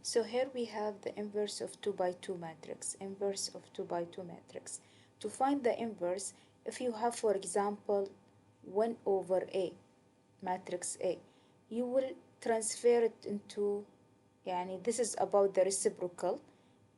So here we have the inverse of 2 by 2 matrix, inverse of 2 by 2 matrix. To find the inverse, if you have, for example, 1 over A, matrix A, you will transfer it into, this is about the reciprocal.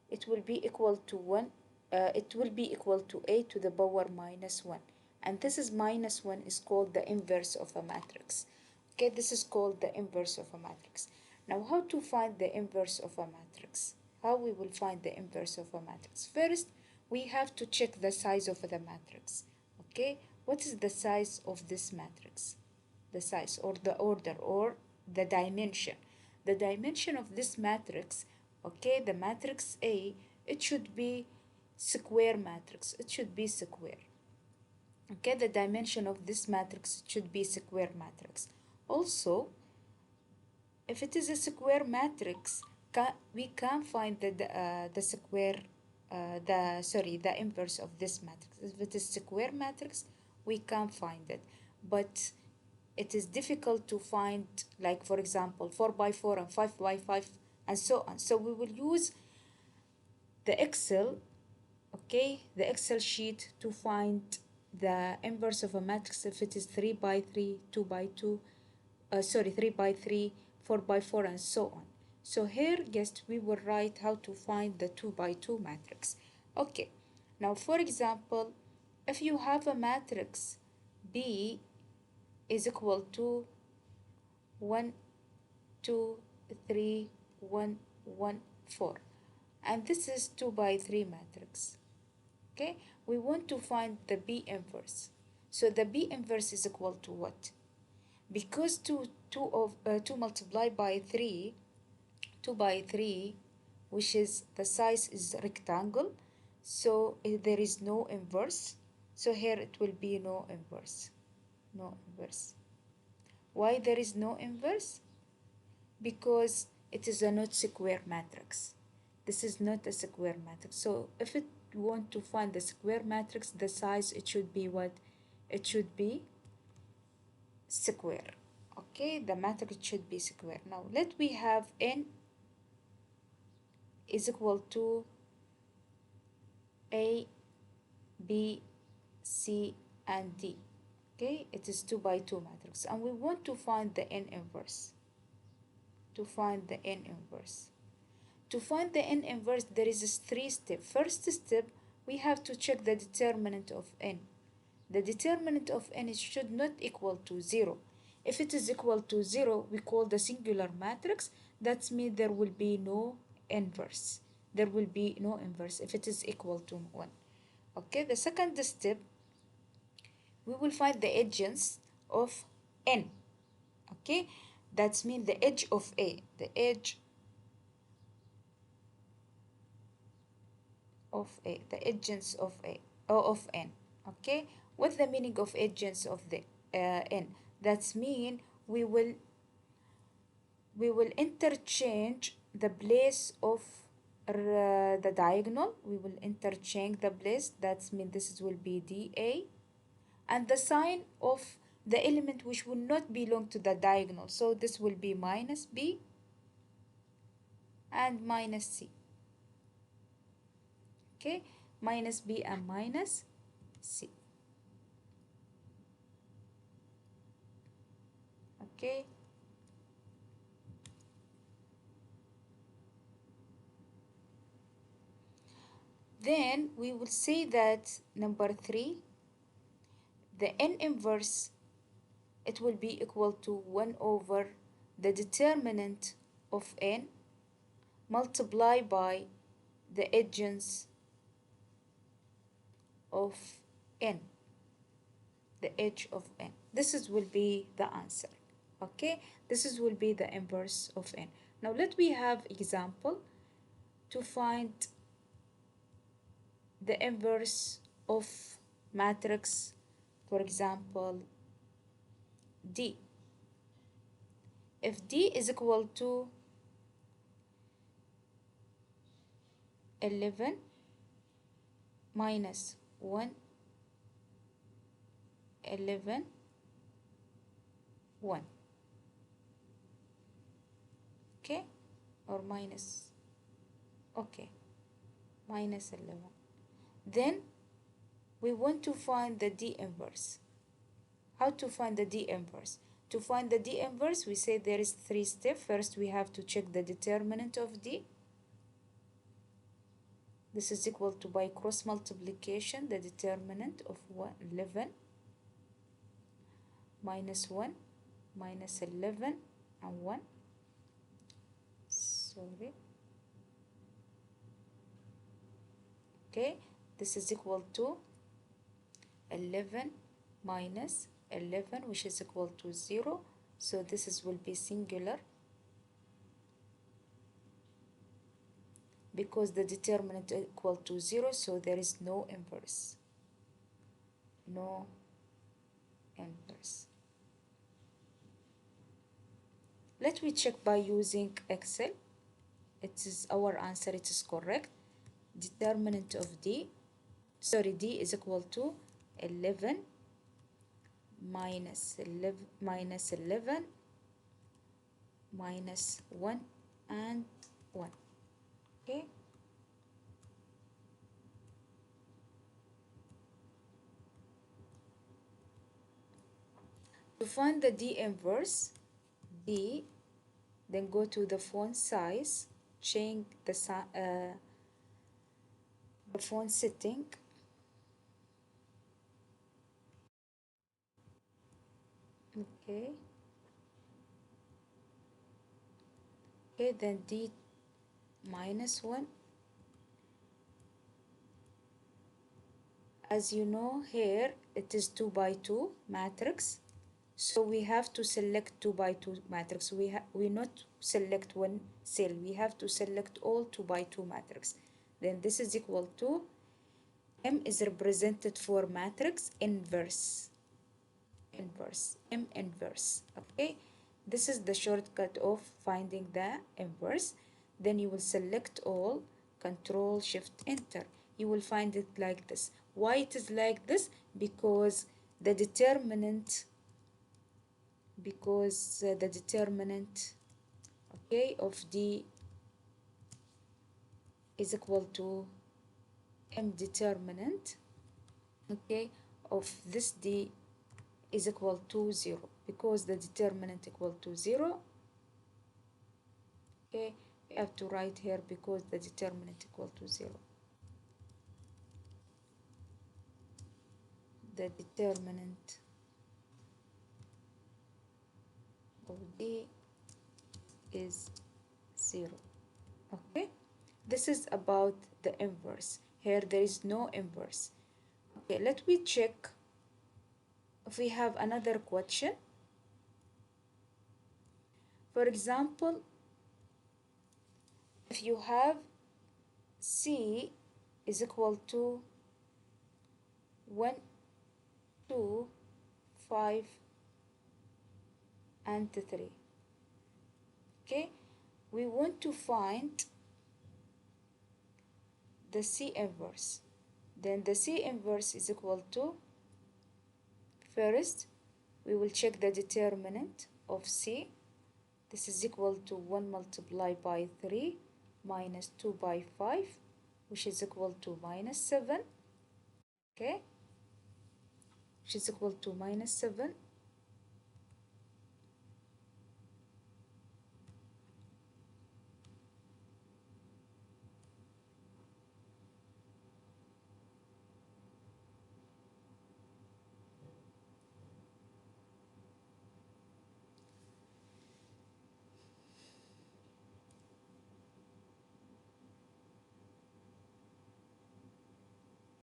It will be equal to 1, it will be equal to A to the power minus 1. And this is minus 1 is called the inverse of a matrix. Okay, this is called the inverse of a matrix. Now, how to find the inverse of a matrix? How we will find the inverse of a matrix? First, we have to check the size of the matrix. Okay, what is the size of this matrix? The size or the order or the dimension. The dimension of this matrix, okay, the matrix A, it should be square matrix. It should be square. Okay, the dimension of this matrix should be square matrix. Also, if it is a square matrix, we can find the square, the inverse of this matrix. If it is square matrix, we can find it, but it is difficult to find, like for example, 4 by 4 and 5 by 5 and so on. So we will use the Excel, okay, the Excel sheet to find the inverse of a matrix if it is 3 by 3, 2 by 2, 3 by 3, 4 by 4, and so on. So here, guest, we will write how to find the 2 by 2 matrix. Okay, now for example, if you have a matrix B is equal to 1, 2, 3, 1, 1, 4, and this is 2 by 3 matrix. Okay, we want to find the B inverse. So the B inverse is equal to what? Because 2 multiplied by 3, 2 by 3, which is the size is rectangle, so there is no inverse. So here it will be no inverse. No inverse. Why there is no inverse? Because it is a not square matrix. This is not a square matrix. So if it want to find the square matrix, the size, it should be what? It should be square. Okay, the matrix should be square. Now let we have n is equal to a, b, c, and d. Okay, it is 2 by 2 matrix, and we want to find the n inverse. To find the n inverse. To find the n inverse, there is a 3 step. First step, we have to check the determinant of n. The determinant of n should not equal to 0. If it is equal to 0, we call the singular matrix. That means there will be no inverse. There will be no inverse if it is equal to 1. Okay, the second step, we will find the edges of n. Okay, that means the edge of A, the edge of A, the edges of A, or of n. Okay, what's the meaning of edges of the n? That means we will interchange the place of the diagonal. We will interchange the place. That means this will be dA, and the sign of the element which will not belong to the diagonal. So this will be minus b and minus c. Okay, minus b and minus c. Okay, then we will say that number 3, the n inverse, it will be equal to 1 over the determinant of n multiplied by the edges of n, the edge of n. Will be the answer. Okay, will be the inverse of n. Now let me have example to find the inverse of matrix, for example, D. If D is equal to 11 minus 1, 11, 1. Okay, or minus, okay, minus 11. Then we want to find the D inverse. How to find the D inverse? To find the D inverse, we say there is three steps. First, we have to check the determinant of D. This is equal to, by cross multiplication, the determinant of 11 minus 1 minus 11 and 1. Sorry. Okay, this is equal to 11 minus 11, which is equal to 0. So this is will be singular because the determinant is equal to 0, so there is no inverse. No inverse. Let me check by using Excel. It is our answer, it is correct. Determinant of D, sorry, D is equal to 11 minus 11 minus 1 and 1. Okay, to find the D inverse, D, then go to the font size, change the font setting. Okay, okay, then D minus 1. As you know, here it is 2 by 2 matrix, so we have to select 2 by 2 matrix. We not select one cell, we have to select all 2 by 2 matrix. Then this is equal to, M is represented for matrix inverse, M inverse. Okay, this is the shortcut of finding the inverse. Then you will select all, Control Shift Enter. You will find it like this. Why it is like this? Because the determinant, okay, of D is equal to M determinant, okay, of this D is equal to 0, because the determinant equal to 0. Okay, we have to write here because the determinant equal to 0. The determinant of D is 0. Okay, this is about the inverse. Here there is no inverse. Okay, let me check if we have another question. For example, if you have C is equal to 1, 2, 5 and 3. Okay, we want to find the C inverse. Then the C inverse is equal to, first we will check the determinant of C. This is equal to 1 multiplied by 3 minus 2 by 5, which is equal to minus 7. Okay, which is equal to minus 7.